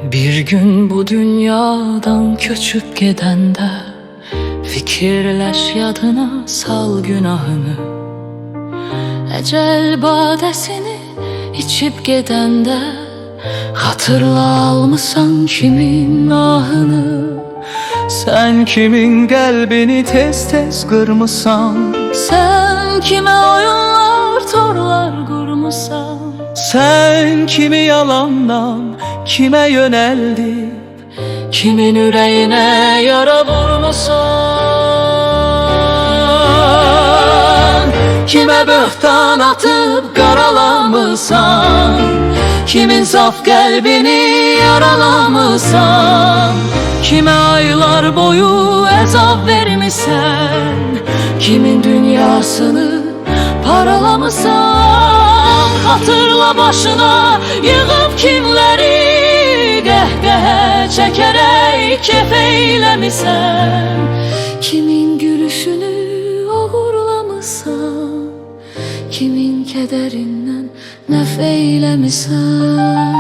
Bir gün bu dünyadan köçüp gedəndə fikirləş yadına sal günahını. Əcəl badəsini içib gedəndə xatırla almısan kimin ahını. Sen kimin qəlbini tez-tez qırmısan? Sen kime oyunlar, torlar qurmusan? Sen kimi yalandan kime yöneldip Kimin ürəyinə yara vurmusan? kime böhtan atıp qaralamısan? Kimin saf qəlbini yaralamısan? Kime aylar boyu əzab vermisən? Kimin dünyasını paralamısan? Hatırla başına yığıb kimləri, qəhqəhə çəkərək kef eyləmisən? Kimin gülüşünü oğurlamısan? Kimin kədərindən nəf eyləmisən?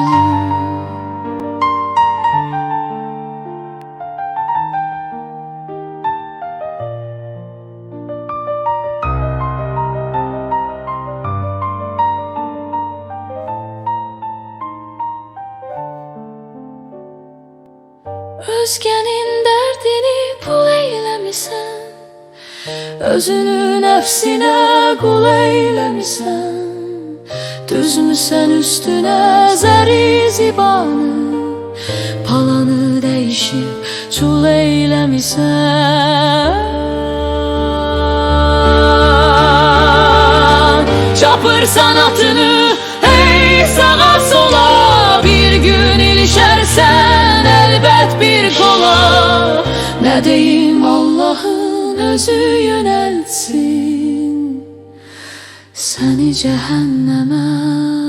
Özgenin derdini pul eyləmisən? Özünü nəfsinə qul eyləmisən? Düzmüsən üstünə zəri zibanı, palanı dəyişib çul eyləmisən? Çapırsan atını ey sağa sola, bir gün ilişərsən elbət bir kola. Nə deyim Allah'ın özü yönəltsin səni cəhənnəmə.